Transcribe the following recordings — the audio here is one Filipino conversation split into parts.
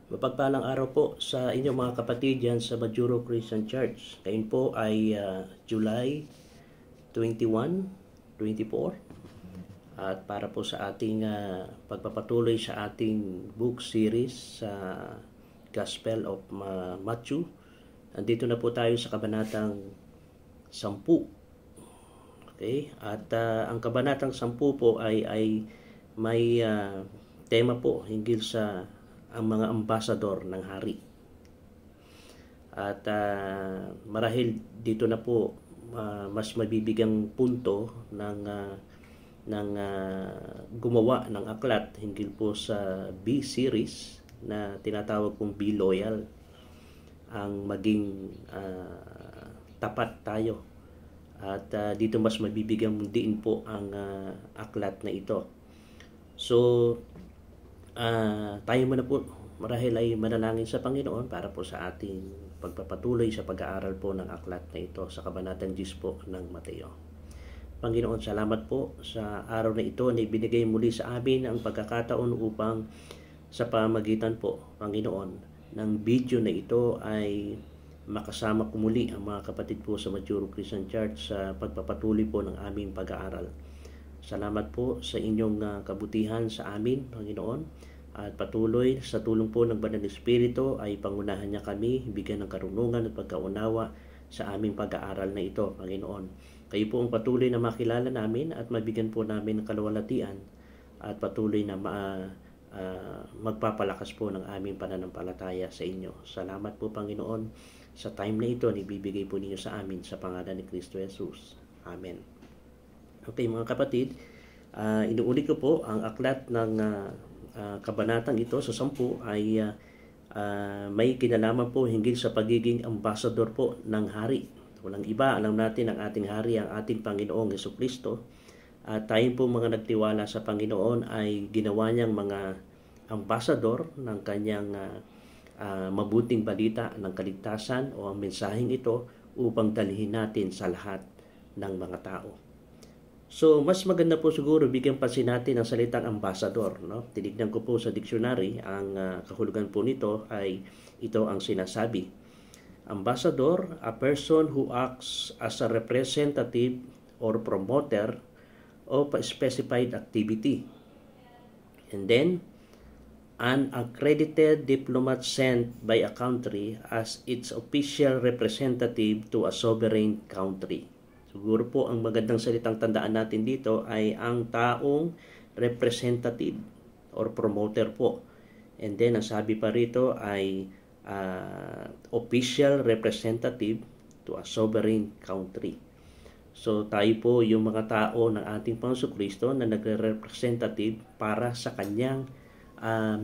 Mapagpalang araw po sa inyong mga kapatid dyan sa Majuro Christian Church. Ngayon po ay July 21, 24. At para po sa ating pagpapatuloy sa ating book series sa Gospel of Matthew. Nandito na po tayo sa kabanatang 10. Okay? At ang kabanatang 10 po ay may tema po hinggil sa ang mga ambasador ng hari. At marahil dito na po mas mabibigang punto ng gumawa ng aklat hinggil po sa B series na tinatawag pong Be Loyal, ang maging tapat tayo. At dito mas mabibigang diin po ang aklat na ito. So tayo muna po marahil ay manalangin sa Panginoon para po sa ating pagpapatuloy sa pag-aaral po ng aklat na ito sa kabanatang 10 po ng Mateo. Panginoon, salamat po sa araw na ito na ibinigay muli sa amin ang pagkakataon upang sa pamagitan po, Panginoon, ng video na ito ay makasama ko muli ang mga kapatid po sa Majuro Christian Church sa pagpapatuloy po ng aming pag-aaral. Salamat po sa inyong kabutihan sa amin, Panginoon. At patuloy sa tulong po ng Banal na Espiritu ay pangunahan niya kami, bigyan ng karunungan at pagkaunawa sa aming pag-aaral na ito, Panginoon. Kayo po ang patuloy na makilala namin at mabigyan po namin ng kaluwalhatian at patuloy na magpapalakas po ng aming pananampalataya sa inyo. Salamat po, Panginoon, sa time na ito na ibibigay po ninyo sa amin sa pangalan ni Kristo Jesus. Amen. Okay mga kapatid, inuulit ko po ang aklat ng kabanatang ito sa 10 ay may kinalaman po hinggil sa pagiging ambassador po ng hari. Walang iba, alam natin ang ating hari, ang ating Panginoong Jesucristo. At tayo po mga nagtiwala sa Panginoon ay ginawa niyang mga ambassador ng kanyang mabuting balita ng kaligtasan o ang mensaheng ito upang dalhin natin sa lahat ng mga tao. So, mas maganda po siguro bigyan pansin natin ang salitang ambassador. No? Tinignan ko po sa dictionary, ang kahulugan po nito ay ito ang sinasabi. Ambassador, a person who acts as a representative or promoter of a specified activity. And then, an accredited diplomat sent by a country as its official representative to a sovereign country. Siguro po ang magandang salitang tandaan natin dito ay ang taong representative or promoter po. And then, ang sabi pa rito ay official representative to a sovereign country. So, tayo po yung mga tao ng ating Panginoong Kristo na nagre-representative para sa kanyang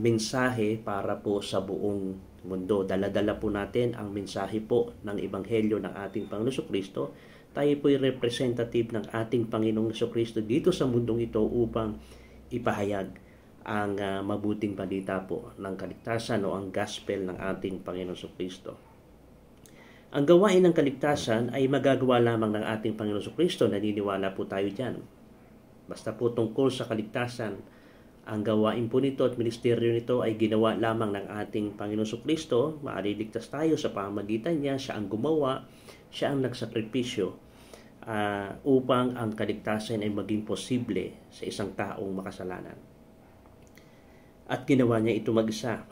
mensahe para po sa buong mundo. Dala-dala po natin ang mensahe po ng Ebanghelyo ng ating Panginoong Kristo. Tayo po yung representative ng ating Panginoong Kristo dito sa mundong ito upang ipahayag ang mabuting balita po ng kaligtasan o ang gospel ng ating Panginoong Kristo. Ang gawain ng kaligtasan ay magagawa lamang ng ating Panginoong Kristo. Naniniwala po tayo dyan. Basta po tungkol sa kaligtasan, ang gawain po nito at ministeryo nito ay ginawa lamang ng ating Panginoong Kristo. Maaliligtas tayo sa pamamagitan niya. Siya ang gumawa, siya ang nagsakripisyo upang ang kaligtasan ay maging posible sa isang taong makasalanan. At ginawa niya ito mag-isa.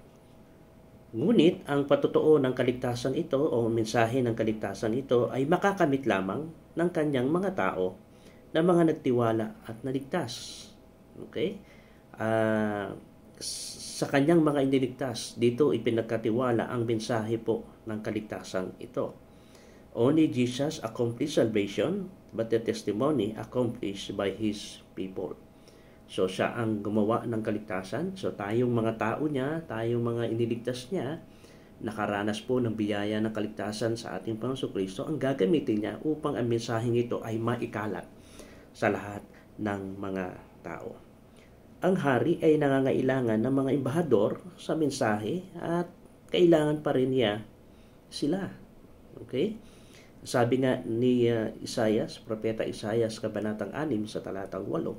Ngunit ang patotoo ng kaligtasan ito o mensahe ng kaligtasan ito ay makakamit lamang ng kanyang mga tao na mga nagtiwala at naligtas. Okay? Sa kanyang mga iniligtas, dito ipinagkatiwala ang mensahe po ng kaligtasan ito. Only Jesus accomplished salvation, but the testimony accomplished by His people. So, siya ang gumawa ng kaligtasan. So, tayong mga tao niya, tayong mga iniligtas niya, nakaranas po ng biyaya ng kaligtasan sa ating Panginoong Kristo, ang gagamitin niya upang ang mensaheng ito ay maikalat sa lahat ng mga tao. Ang hari ay nangangailangan ng mga embahador sa mensahe at kailangan pa rin niya sila. Okay? Sabi nga ni Isaias, Propeta Isaias, Kabanatang 6 sa talatang 8,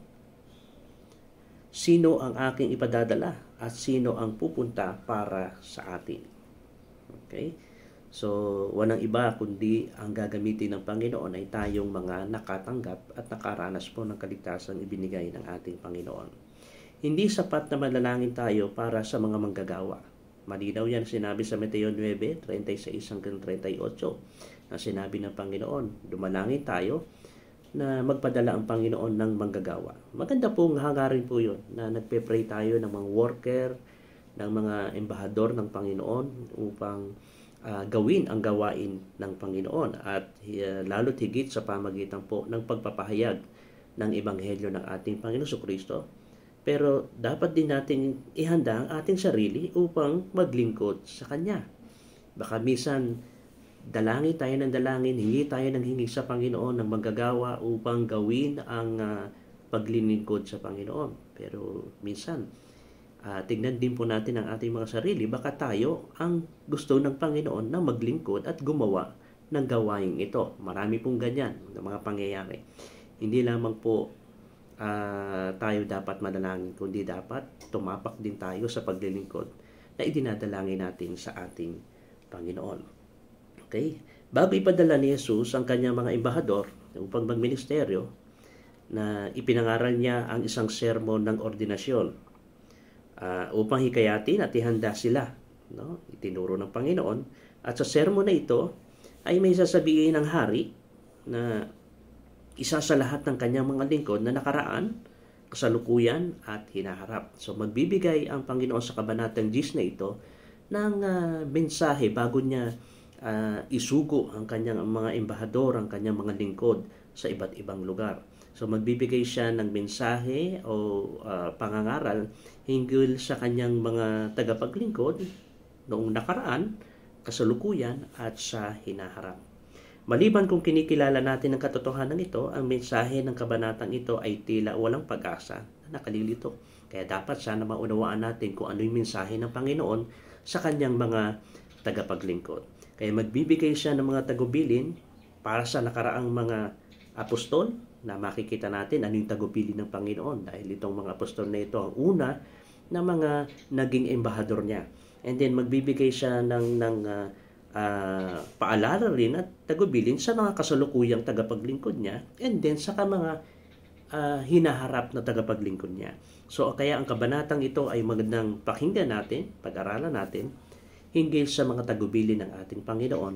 sino ang aking ipadadala at sino ang pupunta para sa atin. Okay? So, walang iba kundi ang gagamitin ng Panginoon ay tayong mga nakatanggap at nakaranas po ng kaligtasang ibinigay ng ating Panginoon. Hindi sapat na manalangin tayo para sa mga manggagawa. Malinaw yan sinabi sa Mateo 9:36-38 na sinabi ng Panginoon, dumalangin tayo na magpadala ang Panginoon ng manggagawa. Maganda pong hangarin po yun na nagpe-pray tayo ng mga worker, ng mga embahador ng Panginoon upang gawin ang gawain ng Panginoon at lalo't higit sa pamagitan po ng pagpapahayag ng Ebanghelyo ng ating Panginoon Jesucristo. Pero dapat din natin ihanda ang ating sarili upang maglingkod sa Kanya. Baka minsan dalangin tayo ng dalangin, hingi tayo ng hingi sa Panginoon ng manggagawa upang gawin ang paglilingkod sa Panginoon. Pero minsan, tignan din po natin ang ating mga sarili. Baka tayo ang gusto ng Panginoon na maglingkod at gumawa ng gawain ito. Marami pong ganyan ng mga pangyayari. Hindi lamang po tayo dapat manalangin, kundi dapat tumapak din tayo sa paglilingkod na idinadalangin natin sa ating Panginoon. Okay? Bago ipadala ni Jesus ang kanyang mga embahador upang magministeryo, na ipinangaral niya ang isang sermon ng ordinasyon upang hikayatin at ihanda sila. No? Itinuro ng Panginoon. At sa sermon na ito ay may sasabihin ng hari na isa sa lahat ng kanyang mga lingkod na nakaraan, kasalukuyan at hinaharap. So magbibigay ang Panginoon sa kabanatang 10 na ito ng mensahe bago niya isugo ang kanyang mga embahador, ang kanyang mga lingkod sa iba't ibang lugar. So magbibigay siya ng mensahe o pangangaral hinggil sa kanyang mga tagapaglingkod noong nakaraan, kasalukuyan at sa hinaharap. Maliban kung kinikilala natin ang katotohanan ito, ang mensahe ng kabanatang ito ay tila walang pag-asa na nakalilito. Kaya dapat sana maunawaan natin kung ano yung mensahe ng Panginoon sa kanyang mga tagapaglingkod. Kaya magbibigay siya ng mga tagubilin para sa nakaraang mga apostol na makikita natin ano yung tagubilin ng Panginoon dahil itong mga apostol na ito ang una na mga naging embahador niya. And then magbibigay siya ng paalala rin at tagubilin sa mga kasalukuyang tagapaglingkod niya and then sa mga hinaharap na tagapaglingkod niya. So kaya ang kabanatang ito ay magandang pakinggan natin, pag-aralan natin hinggil sa mga tagubilin ng ating Panginoon,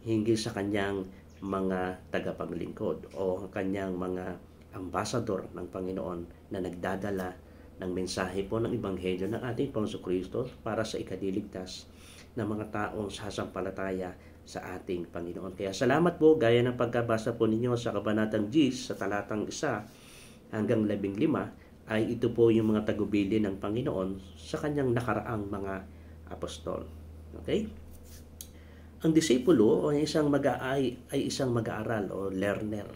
hinggil sa kanyang mga tagapaglingkod o kanyang mga ambasador ng Panginoon na nagdadala ng mensahe po ng Ebanghelyo ng ating Panginoon Kristo para sa ikadiligtas ng mga taong sasampalataya sa ating Panginoon. Kaya salamat po, gaya ng pagkabasa po ninyo sa Kabanatang 10 sa talatang 1 hanggang 15, ay ito po yung mga tagubilin ng Panginoon sa kanyang nakaraang mga apostol. Okay? Ang disipulo o isang ay isang mag-aaral o learner.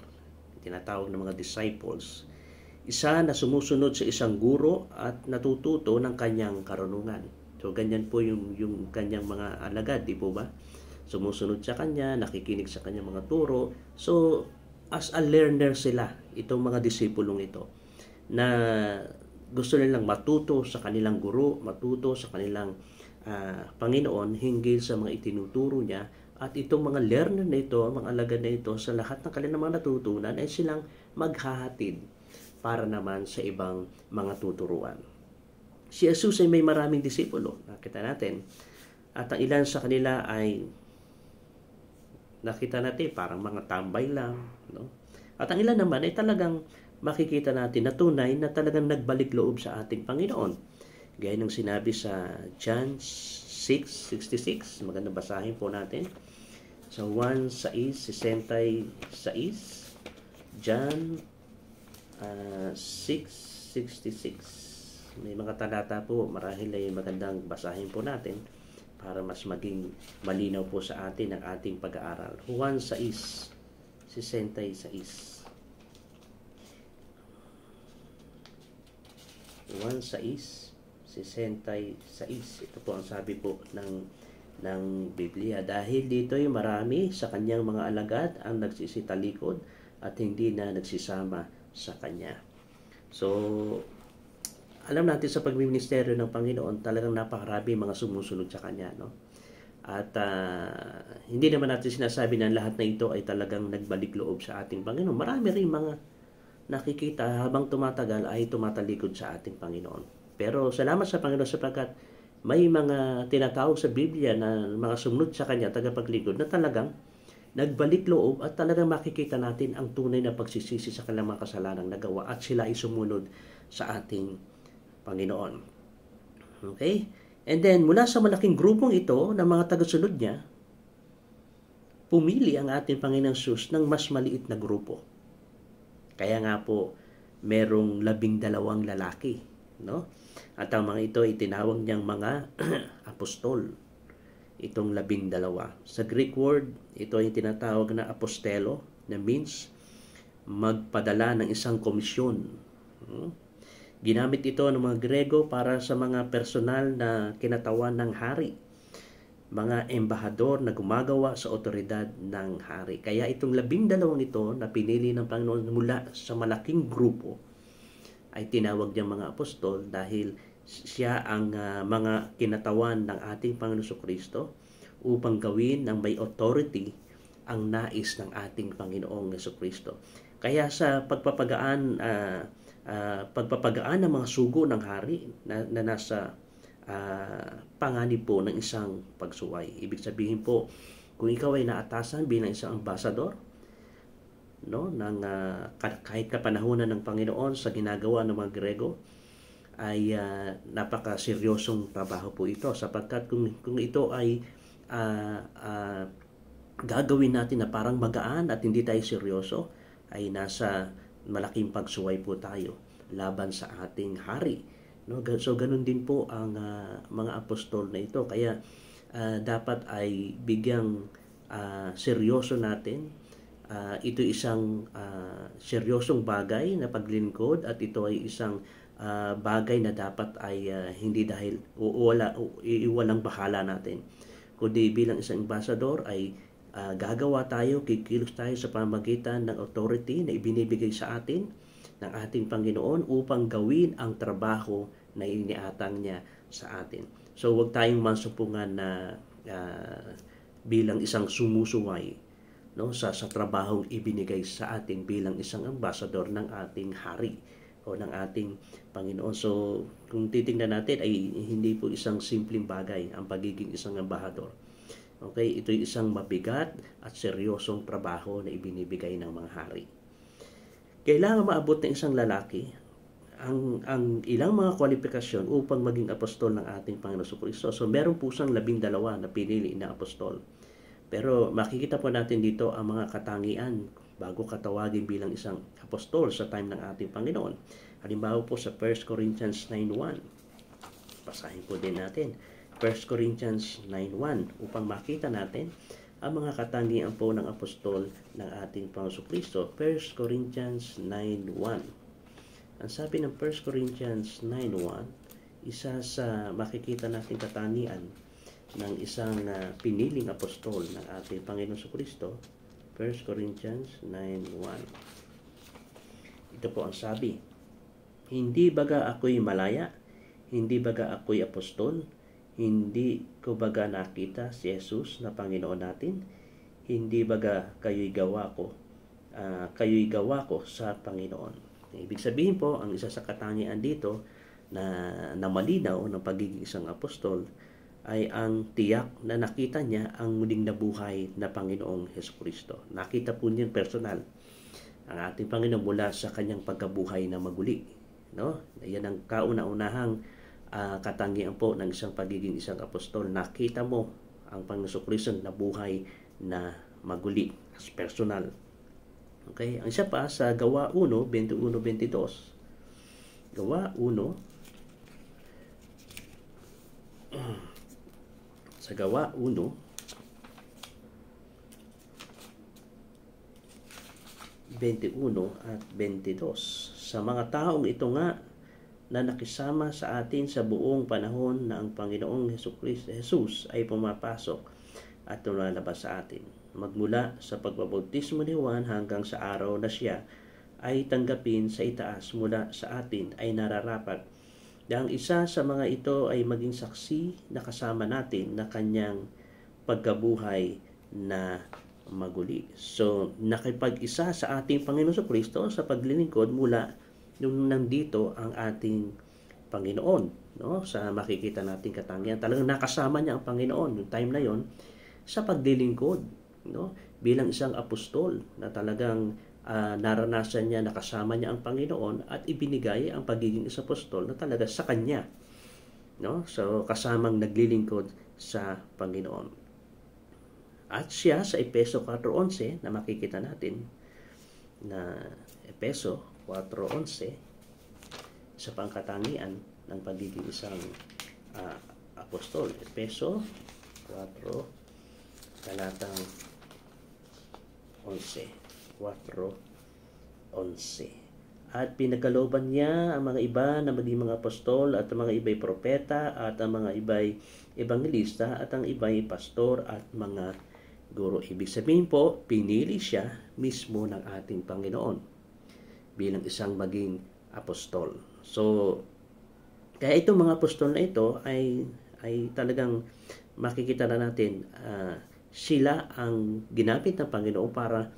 Tinatawag ng mga disciples. Isa na sumusunod sa isang guro at natututo ng kanyang karunungan. So ganyan po yung kanyang mga alagad, di po ba? Sumusunod sa kanya, nakikinig sa kanyang mga turo. So as a learner sila, itong mga disipulong ito, na gusto nilang matuto sa kanilang guro, matuto sa kanilang Panginoon hinggil sa mga itinuturo niya. At itong mga learner na ito, mga alagad na ito, sa lahat ng kanilang mga natutunan ay silang maghahatid para naman sa ibang mga tuturuan. Si Jesus ay may maraming disipulo, nakita natin. At ang ilan sa kanila ay nakita natin parang mga tambay lang, no? At ang ilan naman ay talagang makikita natin na tunay na talagang nagbalik loob sa ating Panginoon. Gaya ng sinabi sa John 6:66, magandang basahin po natin. So 1:66, John 6:66. May mga talata po, marahil ay magandang basahin po natin para mas maging malinaw po sa atin ang ating pag-aaral. 1:66. 1:66. Ito po ang sabi po ng Biblia. Dahil dito ay marami sa kanyang mga alagad ang nagsisitalikod at hindi na nagsisama sa kanya. So, alam natin sa pagmiministeryo ng Panginoon, talagang napakarami mga sumusunod sa Kanya, no? At hindi naman natin sinasabi na lahat na ito ay talagang nagbalik loob sa ating Panginoon. Marami rin mga nakikita habang tumatagal ay tumatalikod sa ating Panginoon. Pero salamat sa Panginoon sapagkat may mga tinatawag sa Biblia na mga sumunod sa Kanya, tagapaglikod, na talagang nagbalik loob at talagang makikita natin ang tunay na pagsisisi sa kanilang mga kasalanang nagawa at sila ay sumunod sa ating Panginoon. Okay? And then, mula sa malaking grupong ito ng mga tagasunod niya, pumili ang ating Panginoong Sus ng mas maliit na grupo. Kaya nga po, merong 12 lalaki, no? At ang mga ito ay tinawag niyang mga apostol. Itong 12. Sa Greek word, ito ay tinatawag na apostelo, na means magpadala ng isang komisyon. Ginamit ito ng mga Grego para sa mga personal na kinatawan ng hari, mga embahador na gumagawa sa otoridad ng hari. Kaya itong 12 ito na pinili ng Panginoon mula sa malaking grupo ay tinawag niyang mga apostol dahil siya ang mga kinatawan ng ating Panginoon Kristo upang gawin ng may authority ang nais ng ating Panginoong Kristo. Kaya sa pagpapagaan ng mga sugo ng hari na nasa panganib po ng isang pagsuway. Ibig sabihin po, kung ikaw ay naatasan bilang isang ambassador, no, ng kahit kapanahunan ng Panginoon sa ginagawa ng mga Grego, ay napakaseryosong trabaho po ito sapagkat kung ito ay gagawin natin na parang magaan at hindi tayo seryoso, ay nasa malaking pagsuway po tayo laban sa ating hari, no? So ganun din po ang mga apostol na ito. Kaya dapat ay bigyang seryoso natin. Ito isang seryosong bagay na paglingkod at ito ay isang bagay na dapat ay hindi dahil iwalang bahala natin, kundi bilang isang ambassador ay gagawa tayo, kikilos tayo sa pamamagitan ng authority na ibinibigay sa atin ng ating Panginoon upang gawin ang trabaho na iniatang niya sa atin. So huwag tayong masupungan na bilang isang sumusuway, no, sa trabahong ibinigay sa atin bilang isang ambassador ng ating hari o ng ating Panginoon. So kung titingnan natin ay hindi po isang simpleng bagay ang pagiging isang ambassador. Okay, ito ay isang mabigat at seryosong trabaho na ibinibigay ng mga hari. Kailangan maabot ng isang lalaki ang ilang mga kwalifikasyon upang maging apostol ng ating Panginoon Kristo. So meron po siyang 12 na pinili na apostol. Pero makikita po natin dito ang mga katangian bago katawagin bilang isang apostol sa time ng ating Panginoon. Halimbawa po sa 1 Corinthians 9:1. Basahin po din natin. 1 Corinthians 9:1 upang makita natin ang mga katangian po ng apostol ng ating Panginoon Kristo. 1 Corinthians 9:1. Ang sabi ng 1 Corinthians 9:1, isa sa makikita natin katangian ng isang piniling apostol ng ating Panginoon Kristo. 1 Corinthians 9:1. Ito po ang sabi, hindi baga ako'y malaya, hindi baga ako'y apostol, hindi ko baga nakita si Jesus na Panginoon natin, hindi baga kayo'y gawa ko sa Panginoon. Ibig sabihin po, ang isa sa katangian dito na malinaw ng pagiging isang apostol ay ang tiyak na nakita niya ang muling nabuhay na Panginoong Jesucristo. Nakita po niya personal ang ating Panginoon mula sa kanyang pagkabuhay na maguli, no? Yan ang kauna-unahang katangian po ng isang pagiging isang apostol. Nakita mo ang Panginoon Kristo na buhay na maguli as personal. Okay? Ang isa pa sa Gawa 1:21-22. Gawa 1 sa Gawa 1:21 at 22. Sa mga taong ito nga na nakisama sa atin sa buong panahon na ang Panginoong Jesus ay pumapasok at lumalabas sa atin. Magmula sa pagbabautismo ni Juan hanggang sa araw na siya ay tanggapin sa itaas mula sa atin ay nararapat Ang isa sa mga ito ay maging saksi na kasama natin na kanyang pagkabuhay na maguli. So, nakipag-isa sa ating Panginoon Kristo sa paglilingkod mula nung nandito ang ating Panginoon, no? Sa makikita nating katangian, talagang nakasama niya ang Panginoon yung time na yon sa paglilingkod, no? Bilang isang apostol na talagang naranasan niya, nakasama niya ang Panginoon at ibinigay ang pagiging isang apostol na talaga sa kanya, no? So kasamang naglilingkod sa Panginoon. At siya sa Efeso 4:11 na makikita natin na Efeso 4:11 sa pangkatangian ng pagiging isang apostol. Efeso 4 talatang 11. 4:11. At pinagkalooban niya ang mga iba na maging mga apostol at ang mga iba'y propeta at ang mga iba'y ebangelista at ang iba'y pastor at mga guro. Ibig sabihin po, pinili siya mismo ng ating Panginoon bilang isang maging apostol. So, kaya itong mga apostol na ito ay talagang makikita na natin sila ang ginamit ng Panginoon para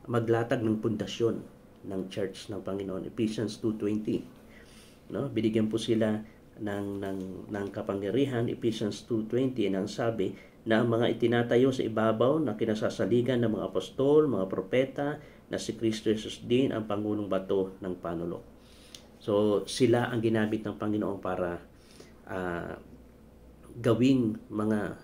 maglatag ng pundasyon ng church ng Panginoon. Ephesians 2:20. No? Binigyan po sila ng kapangyarihan. Ephesians 2:20 nang sabi na ang mga itinatayo sa ibabaw na kinasasaligan ng mga apostol, mga propeta, na si Kristo Jesus din ang pangulong bato ng panulok. So sila ang ginamit ng Panginoon para gawing mga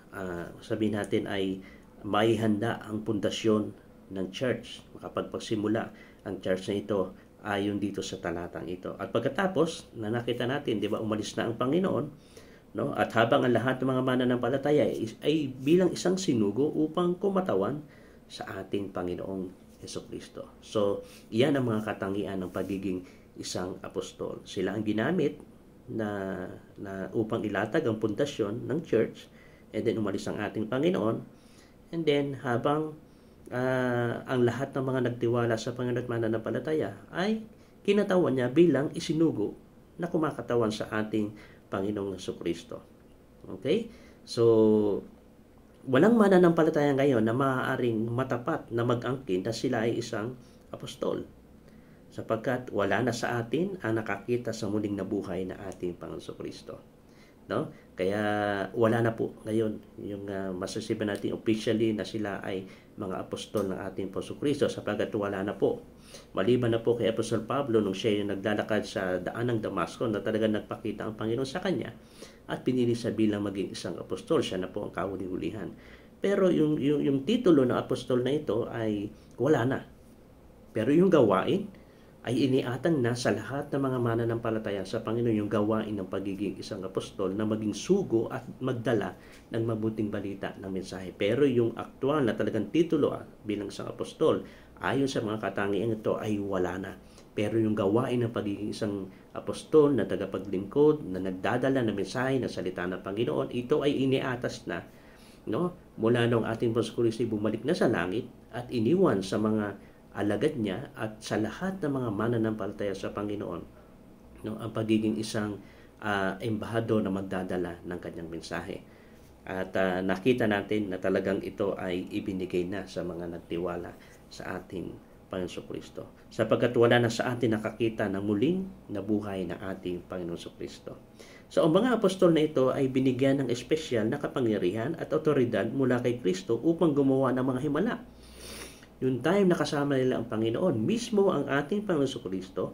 sabihin natin ay maihanda ang pundasyon ng church, makapagpasimula ang church na ito ayon dito sa talatang ito. At pagkatapos na nakita natin, 'di ba, umalis na ang Panginoon, no? At habang ang lahat ng mga mananampalataya ay bilang isang sinugo upang kumatawan sa ating Panginoong Jesucristo. So, iyan ang mga katangian ng pagiging isang apostol. Sila ang ginamit na upang ilatag ang pundasyon ng church, and then umalis ang ating Panginoon, and then habang ang lahat ng mga nagtiwala sa Panginoon at mananampalataya ay kinatawan niya bilang isinugo na kumakatawan sa ating Panginoong Jesucristo. Okay? So, walang mananampalataya ngayon na maaaring matapat na mag-angkin na sila ay isang apostol, sapagkat wala na sa atin ang nakakita sa muling nabuhay na ating Panginoong Jesucristo. No? Kaya wala na po ngayon yung masasabi natin officially na sila ay mga apostol ng ating Jesucristo, sapagkat wala na po. Maliban na po kay Apostol Pablo nung siya yung naglalakad sa daan ng Damasco na talagang nagpakita ang Panginoon sa kanya at pinili siya bilang maging isang apostol. Siya na po ang kahuli-hulihan. Pero yung titulo ng apostol na ito ay wala na. Pero yung gawain ay iniatang na sa lahat ng mga mananampalataya sa Panginoon, yung gawain ng pagiging isang apostol na maging sugo at magdala ng mabuting balita ng mensahe. Pero yung aktual na talagang titulo bilang isang apostol, ayon sa mga katangian ito, ay wala na. Pero yung gawain ng pagiging isang apostol na tagapaglingkod, na nagdadala ng mensahe ng salita ng Panginoon, ito ay iniatas na, no? Mula nung ating Jesucristo bumalik na sa langit at iniwan sa mga alagad niya at sa lahat ng mga mananampalataya sa Panginoon, no, ang pagiging isang embahador na magdadala ng kanyang mensahe. At nakita natin na talagang ito ay ibinigay na sa mga nagtiwala sa ating Panginoon Kristo, sapagkat wala na sa atin nakakita ng muling nabuhay na ating Panginoon Kristo. So ang mga apostol na ito ay binigyan ng espesyal na kapangyarihan at otoridad mula kay Kristo upang gumawa ng mga himala. Yung time na kasama nila ang Panginoon, mismo ang ating Panginoon Kristo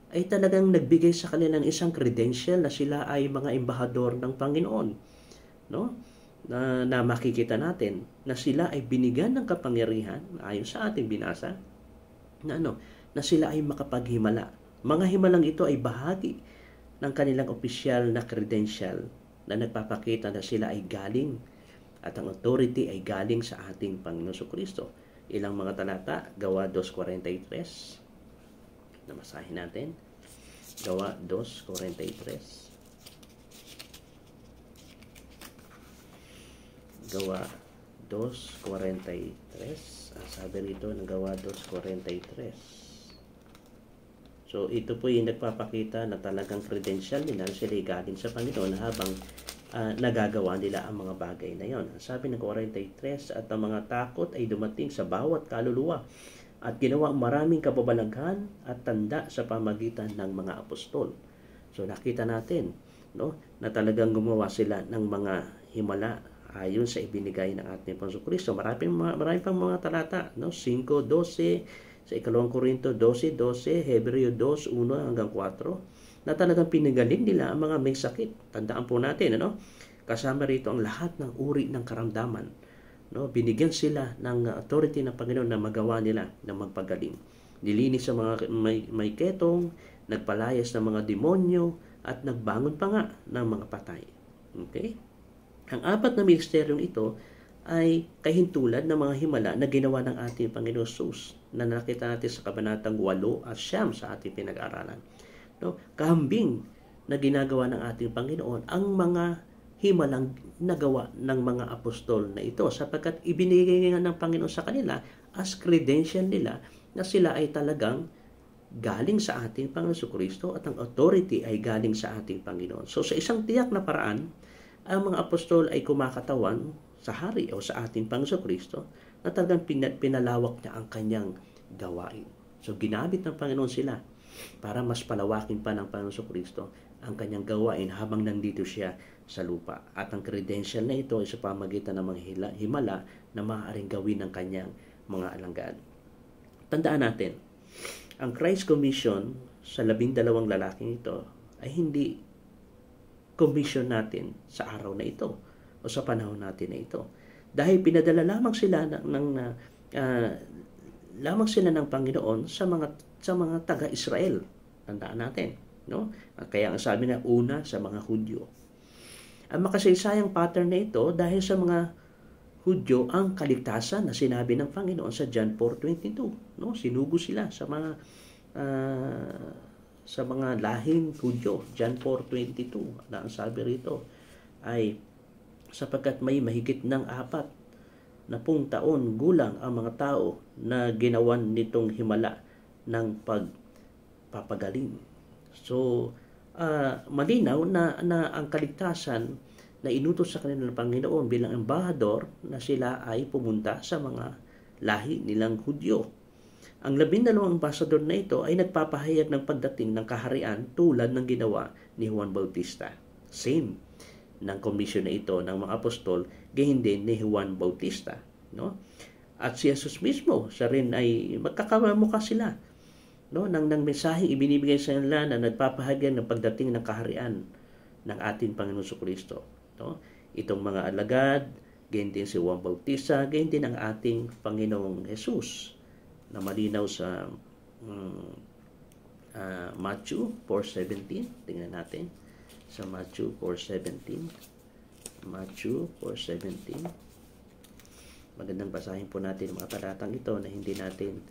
ay talagang nagbigay sa kanila ng isang credential na sila ay mga embahador ng Panginoon, no? Na makikita natin na sila ay binigyan ng kapangyarihan ayon sa ating binasa na sila ay makapaghimala. Mga himalang ito ay bahagi ng kanilang opisyal na credential na nagpapakita na sila ay galing at ang authority ay galing sa ating Panginoon Kristo. Ilang mga talata, Gawa 2:43. Namasahin natin. Gawa 2:43. Gawa 2:43. Sabi rito ng Gawa 2:43. So So ito po yung nagpapakita na talagang credential nila sila galing sa Panginoon habang nagagawa nila ang mga bagay na yon. Sabi ng 43, at ang mga takot ay dumating sa bawat kaluluwa at ginawa maraming kababalaghan at tanda sa pamagitan ng mga apostol. So nakita natin, no, na talagang gumawa sila ng mga himala ayon sa ibinigay ng ating Panginoon Kristo. Marami pang mga talata, no? 5:12, sa 2 Korinto 12:12, Hebreo 2:1 hanggang 4, na talagang pinagaling nila ang mga may sakit. Tandaan po natin, ano? Kasama rito ang lahat ng uri ng karamdaman. No? Binigyan sila ng authority ng Panginoon na magawa nila na magpagaling. Nilinis sa mga may ketong, nagpalayas ng mga demonyo, at nagbangon pa nga ng mga patay. Okay? Ang apat na ministeryong ito ay kahintulad ng mga himala na ginawa ng ating Panginoon Jesus na nakita natin sa kabanatang 8 at 9 sa ating pinag-aralan. No? Kahambing na ginagawa ng ating Panginoon ang mga himalang nagawa ng mga apostol na ito sapagkat ibinigay nga ng Panginoon sa kanila as credential nila na sila ay talagang galing sa ating Panginoon Kristo at ang authority ay galing sa ating Panginoon. So sa isang tiyak na paraan, ang mga apostol ay kumakatawan sa hari o sa ating Panginoon Kristo na talagang pinalawak niya ang kanyang gawain. So ginamit ng Panginoon sila para mas palawakin pa ng Panginoon Kristo ang kanyang gawain habang nandito siya sa lupa. At ang credential na ito ay sa pamagitan ng mga himala na maaaring gawin ng kanyang mga alagad. Tandaan natin, ang Christ Commission sa 12 lalaking ito ay hindi commission natin sa araw na ito o sa panahon natin na ito. Dahil pinadala lamang sila ng Panginoon sa mga taga-Israel. Tandaan natin, no? Kaya ang sabi na una sa mga Hudyo. Ang makasaysayang pattern na ito dahil sa mga Hudyo ang kaligtasan na sinabi ng Panginoon sa John 4:22, no? Sinugo sila sa mga lahing Hudyo. John 4:22 na ang sabi rito ay sapagkat may mahigit ng 40 taon gulang ang mga tao na ginawan nitong himala ng pagpapagaling. So malinaw na ang kaligtasan na inutos sa kanila ng Panginoon bilang embahador na sila ay pumunta sa mga lahi nilang Hudyo. Ang 12 ambasador na ito ay nagpapahayag ng pagdating ng kaharian tulad ng ginawa ni Juan Bautista. Same ng komisyon na ito ng mga apostol, gayon din ni Juan Bautista, no? At si Jesus mismo, siya rin ay magkakamukha sila, no? Ng mensaheng ibinibigay sa kanila na nagpapahayag ng pagdating ng kaharian ng ating Panginoon Kristo, no? Itong mga alagad, gayon din si Juan Bautista, gayon din ang ating Panginoong Jesus, na malinaw sa Matthew 4:17. Tingnan natin sa Matthew 4:17. Matthew 4:17. Magandang basahin po natin mga talatang ito na hindi natin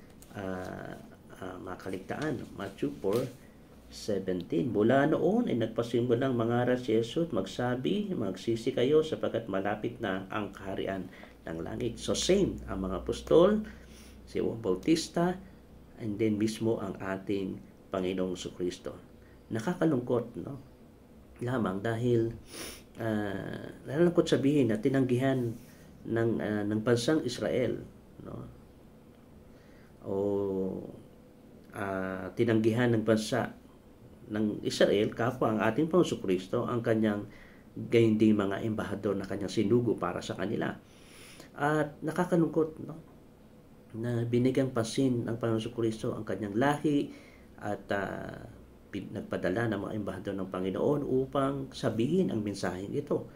makaligtaan. Matthew 4:17. Mula noon ay nagpasimulang mangaral si Jesus, magsabi, magsisi kayo sapagkat malapit na ang kaharian ng langit. So same ang mga apostol, si Juan Bautista, and then mismo ang ating Panginoong Kristo. Nakakalungkot, no? Lamang dahil nalulungkot sabihin na tinanggihan ng bansang Israel, no? O tinanggihan ng bansa ng Israel, kapwa ang ating Panginoong Kristo ang kanyang gayon ding mga embahador na kanyang sinugo para sa kanila. At nakakalungkot, no? Na binigyang pansin ng Panginoon Kristo ang kanyang lahi at nagpadala ng mga embahador ng Panginoon upang sabihin ang mensaheng ito,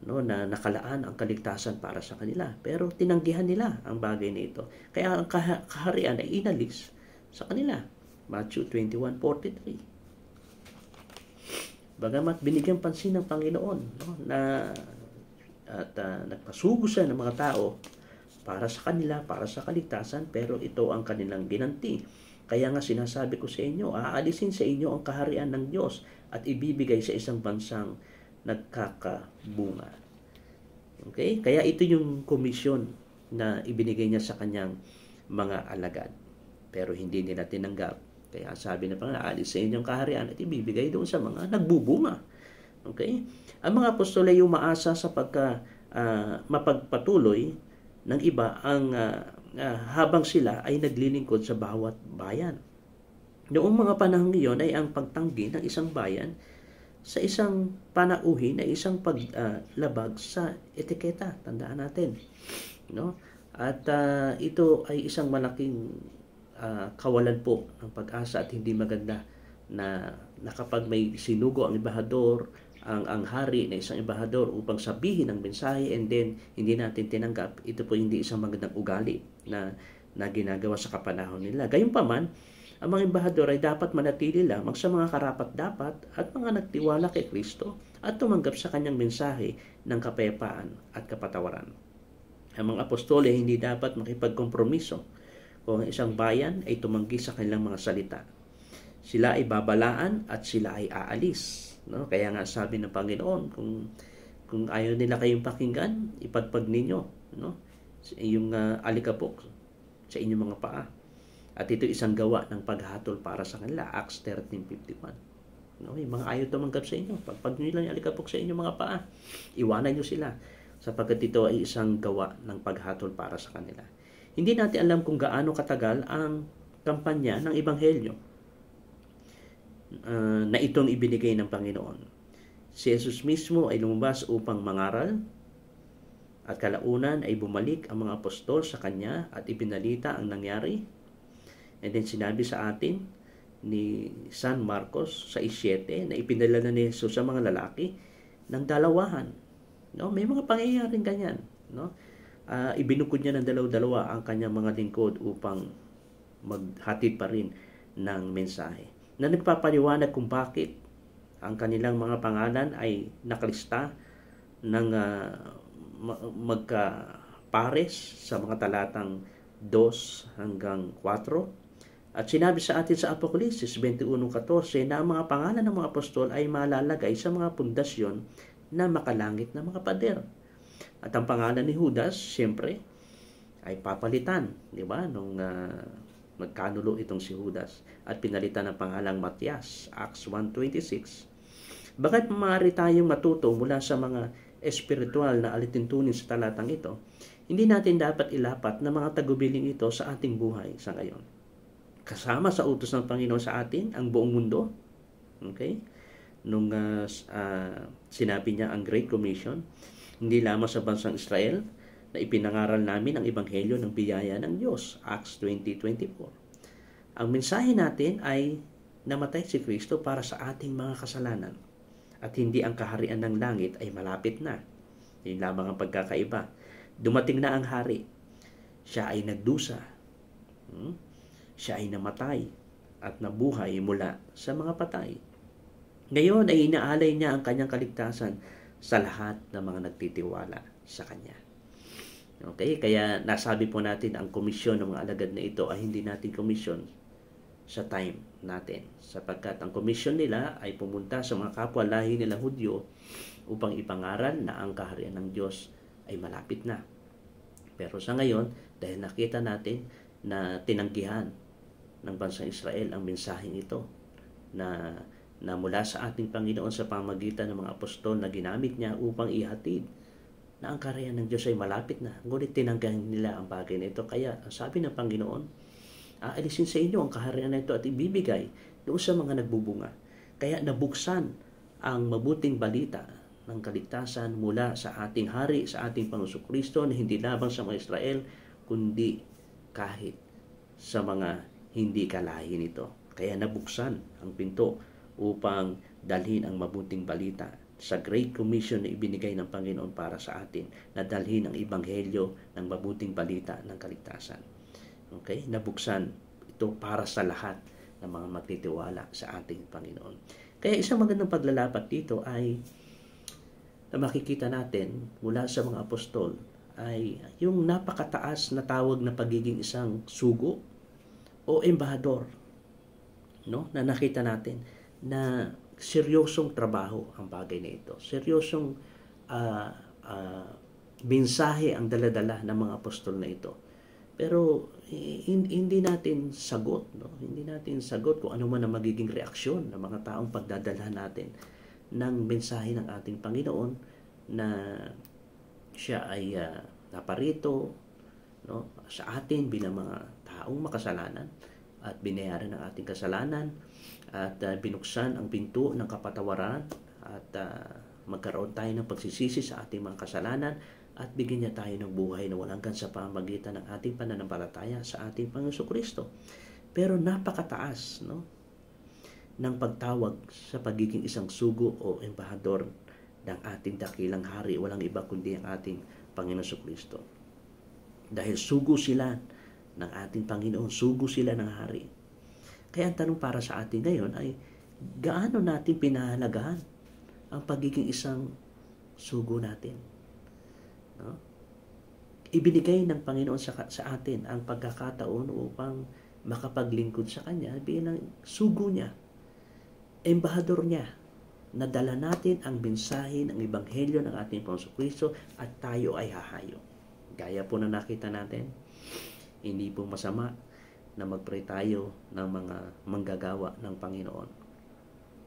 no, na nakalaan ang kaligtasan para sa kanila. Pero tinanggihan nila ang bagay na ito. Kaya ang kaharian ay inalis sa kanila. Matthew 21:43. Bagamat binigyan pansin ng Panginoon, no, nagpasugo siya ng mga tao para sa kanila, para sa kaligtasan, pero ito ang kanilang ginanti. Kaya nga sinasabi ko sa inyo, aalisin sa inyo ang kaharian ng Diyos at ibibigay sa isang bansang nagkakabunga. Okay? Kaya ito yung komisyon na ibinigay niya sa kanyang mga alagad. Pero hindi nila tinanggap Kaya sabi na Panginoon, aalis sa inyong kaharian at ibibigay doon sa mga nagbubunga. Okay? Ang mga apostol ay umaasa sa mapagpatuloy ng iba ang habang sila ay naglilingkod sa bawat bayan. Noong mga panahon iyon ay ang pagtanggi ng isang bayan sa isang panauhin ay isang paglabag sa etiketa. Tandaan natin. No? At ito ay isang malaking kawalan po ng pag-asa at hindi maganda na kapag may sinugo ang embahador, ang hari na isang embahador upang sabihin ang mensahe and then hindi natin tinanggap, ito po hindi isang magandang ugali na ginagawa sa kapanahon nila. Gayunpaman, ang mga embahador ay dapat manatili lamang sa mga karapat-dapat at mga nagtiwala kay Kristo at tumanggap sa kanyang mensahe ng kapayapaan at kapatawaran. Ang mga apostol ay hindi dapat makipagkompromiso kung ang isang bayan ay tumanggi sa kanilang mga salita. Sila ay babalaan at sila ay aalis. No? Kaya nga sabi ng Panginoon, kung ayaw nila kayong pakinggan, ipagpag ninyo, no? Yung alikabok sa inyong mga paa. At ito isang gawa ng paghatol para sa kanila. Acts 13:51. No? Yung mga ayaw tumanggap sa inyo, pagpag nyo lang yung alikabok sa inyong mga paa, iwanan nyo sila, sapagkat ito ay isang gawa ng paghatol para sa kanila. Hindi natin alam kung gaano katagal ang kampanya ng Ebanghelyo na itong ibinigay ng Panginoon. Si Jesus mismo ay lumabas upang mangaral at kalaunan ay bumalik ang mga apostol sa kanya at ibinalita ang nangyari. And then sinabi sa atin ni San Marcos sa 6:7 na ipinadala na ni Jesus sa mga lalaki ng dalawahan. No, may mga pangyayaring ganyan, no? Ibinukod niya ng dalaw-dalawa ang kanyang mga lingkod upang maghatid pa rin ng mensahe. Na nagpapaliwanag kung bakit ang kanilang mga pangalan ay nakalista ng magkapares sa mga talatang 2 hanggang 4. At sinabi sa atin sa Apokalipsis 21:14 na ang mga pangalan ng mga apostol ay malalagay sa mga pundasyon na makalangit na mga pader. At ang pangalan ni Judas, siyempre, ay papalitan, di ba? Nung nagkanulo itong si Judas at pinalitan ng pangalang Matias, Acts 1:26. Bakit maaari tayong matuto mula sa mga espiritual na alituntunin sa talatang ito, hindi natin dapat ilapat na mga tagubiling ito sa ating buhay sa ngayon. Kasama sa utos ng Panginoon sa atin, ang buong mundo. Okay? Nung sinabi niya ang Great Commission, hindi lamang sa bansang Israel na ipinangaral namin ang Ebanghelyo ng biyaya ng Diyos, Acts 20:24. Ang mensahe natin ay namatay si Kristo para sa ating mga kasalanan at hindi ang kaharian ng langit ay malapit na. Yun lamang ang pagkakaiba. Dumating na ang hari. Siya ay nagdusa. Siya ay namatay at nabuhay mula sa mga patay. Ngayon ay inaalay niya ang kanyang kaligtasan sa lahat ng mga nagtitiwala sa kanya. Okay? Kaya nasabi po natin ang komisyon ng mga alagad na ito ay hindi natin komisyon sa time natin. Sapagkat ang komisyon nila ay pumunta sa mga kapwa lahi nila Hudyo upang ipangaral na ang kaharian ng Diyos ay malapit na. Pero sa ngayon, dahil nakita natin na tinanggihan ng bansang Israel ang mensaheng ito na mula sa ating Panginoon sa pamagitan ng mga apostol na ginamit niya upang ihatid na ang kaharian ng Diyos ay malapit na. Ngunit tinanggihan nila ang bagay na ito. Kaya ang sabi ng Panginoon, aalisin sa inyo ang kaharian na ito at ibibigay doon sa mga nagbubunga. Kaya nabuksan ang mabuting balita ng kaligtasan mula sa ating hari, sa ating Panginoong Kristo na hindi labang sa mga Israel, kundi kahit sa mga hindi kalahi nito. Kaya nabuksan ang pinto upang dalhin ang mabuting balita sa Great Commission na ibinigay ng Panginoon para sa atin, na dalhin ang Ebanghelyo ng mabuting balita ng kaligtasan. Okay? Nabuksan ito para sa lahat ng mga magtitiwala sa ating Panginoon. Kaya isang magandang paglalapat dito ay na makikita natin mula sa mga apostol ay yung napakataas na tawag na pagiging isang sugo o embahador, no? Na nakita natin na seryosong trabaho ang bagay na ito. Seryosong mensahe ang daladala ng mga apostol na ito. Pero hindi natin sagot, no? Hindi natin sagot kung ano man ang magiging reaksyon ng mga taong pagdadalhan natin ng mensahe ng ating Panginoon na siya ay naparito, no, sa atin bilang mga taong makasalanan at binayaran ng ating kasalanan at binuksan ang pinto ng kapatawaran at magkaroon tayo ng pagsisisi sa ating mga kasalanan at bigyan niya tayo ng buhay na walang hanggan sa pamamagitan ng ating pananampalataya sa ating Panginoon Kristo. Pero napakataas, no, ng pagtawag sa pagiging isang sugo o embahador ng ating dakilang hari. Walang iba kundi ang ating Panginoon Kristo. Dahil sugo sila ng ating Panginoon, sugo sila ng hari. Kaya ang tanong para sa atin ngayon ay, gaano natin pinahalagahan ang pagiging isang sugo natin? No? Ibinigay ng Panginoon sa atin ang pagkakataon upang makapaglingkod sa Kanya bilang sugo niya, embahador niya, nadala natin ang mensahe ng Ebanghelyo ng ating Panginoon Kristo at tayo ay hahayo. Gaya po na nakita natin, hindi po masama na mag-pray tayo ng mga manggagawa ng Panginoon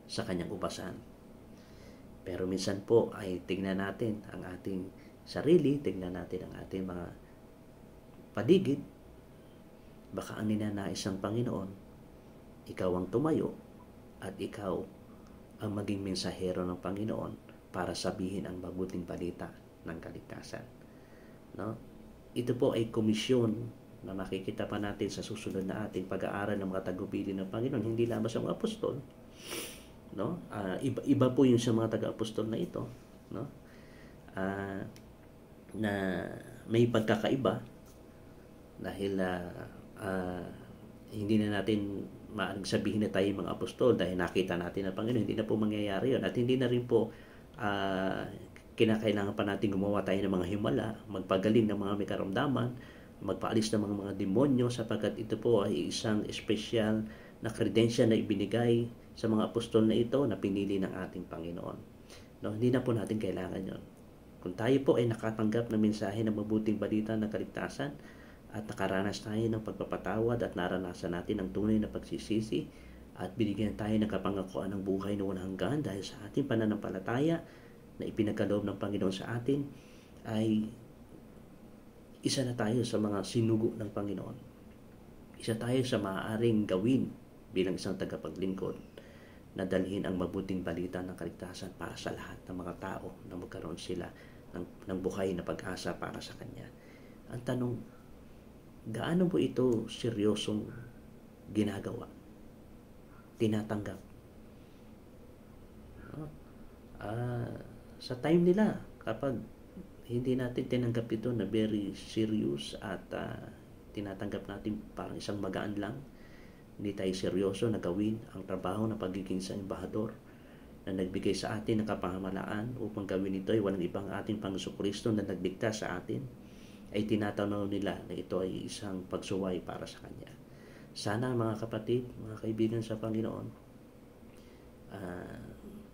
sa Kanyang ubasan. Pero minsan po ay tingnan natin ang ating sarili, tingnan natin ang ating mga paligid. Baka ang ninanais ng Panginoon, ikaw ang tumayo at ikaw ang maging mensahero ng Panginoon para sabihin ang mabuting balita ng kaligtasan. No? Ito po ay komisyon na makikita pa natin sa susunod na ating pag-aaral ng mga tagubilin ng Panginoon, hindi lamang sa mga apostol, no? Iba po yung sa mga taga-apostol na ito, no? Na may pagkakaiba dahil hindi na natin maaaring sabihin na tayo mga apostol dahil nakita natin ang Panginoon. Hindi na po mangyayari yun. At hindi na rin po kinakailangan pa natin gumawa tayo ng mga himala, magpagaling ng mga may karamdaman, magpaalis ng mga demonyo, sapagkat ito po ay isang espesyal na credential na ibinigay sa mga apostol na ito na pinili ng ating Panginoon. No, hindi na po natin kailangan yon. Kung tayo po ay nakatanggap ng mensahe ng mabuting balita ng kaligtasan at nakaranas tayo ng pagpapatawad at naranasan natin ang tunay na pagsisisi at binigyan tayo ng kapangakuan ng buhay na walang hanggan dahil sa ating pananampalataya na ipinagkaloob ng Panginoon sa atin, ay isa na tayo sa mga sinugo ng Panginoon. Isa tayo sa maaaring gawin bilang isang tagapaglingkod na dalhin ang mabuting balita ng kaligtasan para sa lahat ng mga tao na magkaroon sila ng buhay na pag-asa para sa Kanya. Ang tanong, gaano mo ito seryosong ginagawa? Tinatanggap? Sa time nila, kapag hindi natin tinanggap ito na very serious at tinatanggap natin parang isang magaan lang, hindi tayo seryoso na gawin ang trabaho ng pagiging isang embahador na nagbigay sa atin ng kapahamalaan upang gawin ito ay walang ibang ating Panginoon Kristo na nagligtas sa atin, ay tinatanaw nila na ito ay isang pagsuway para sa Kanya. Sana mga kapatid, mga kaibigan sa Panginoon,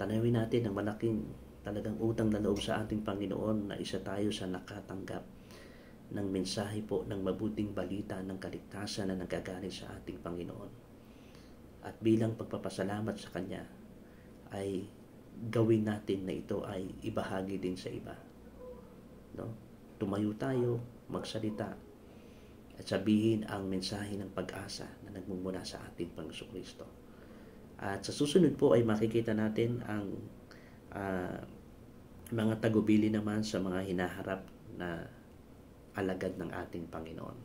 tanawin natin ang malaking talagang utang na loob sa ating Panginoon na isa tayo sa nakatanggap ng mensahe po ng mabuting balita ng kaligtasan na nagagaling sa ating Panginoon. At bilang pagpapasalamat sa Kanya, ay gawin natin na ito ay ibahagi din sa iba. No? Tumayo tayo, magsalita, at sabihin ang mensahe ng pag-asa na nagmumula sa ating Panginoon Kristo. At sa susunod po ay makikita natin ang mga tagubili naman sa mga hinaharap na alagad ng ating Panginoon.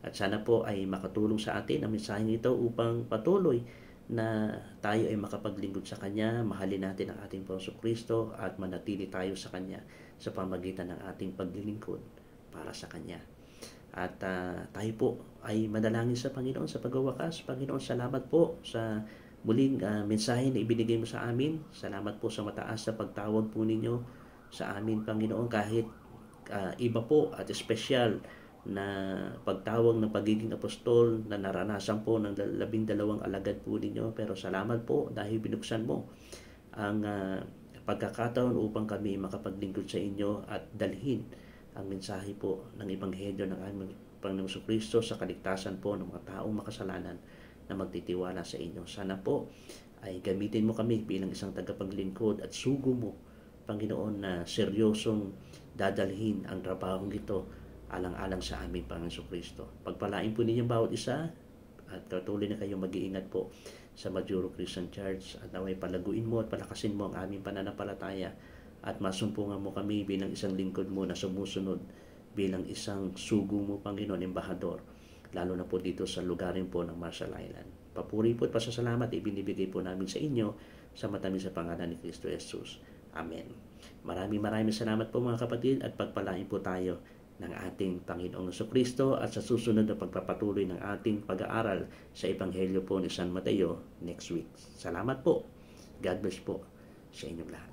At sana po ay makatulong sa atin ang mensaheng ito upang patuloy na tayo ay makapaglingkod sa Kanya, mahalin natin ang ating Panginoon Kristo at manatili tayo sa Kanya sa pamagitan ng ating paglilingkod para sa Kanya. At tayo po ay manalangin sa Panginoon sa pagwawakas. Panginoon, salamat po sa muling mensahe na ibinigay mo sa amin. Salamat po sa mataas na pagtawag po ninyo sa amin, Panginoon, kahit iba po at espesyal na pagtawag ng pagiging apostol na naranasan po ng 12 alagad po ninyo. Pero salamat po dahil binuksan mo ang pagkakataon upang kami makapaglingkod sa inyo at dalhin ang mensahe po ng Ebanghelyo ng aming Panginoong Kristo sa kaligtasan po ng mga taong makasalanan na magtitiwala sa inyo. Sana po ay gamitin mo kami bilang isang tagapaglingkod at sugo mo, Panginoon, na seryosong dadalhin ang trabahong ito alang-alang sa amin, Panginoong Kristo. Pagpalain po ninyo bawat isa at patuloy na kayong mag-iingat po sa Majuro Christian Church at naway palaguin mo at palakasin mo ang aming pananampalataya at masumpungan mo kami bilang isang lingkod mo na sumusunod bilang isang sugo mo, Panginoon, embahador, lalo na po dito sa lugarin po ng Marshall Island. Papuri po at pasasalamat ibinibigay po namin sa inyo sa matamis sa pangalan ni Kristo Jesus. Amen. Maraming salamat po mga kapatid at pagpalain po tayo ng ating Panginoong Kristo at sa susunod na pagpapatuloy ng ating pag-aaral sa Ebanghelyo po ni San Mateo next week. Salamat po. God bless po sa inyong lahat.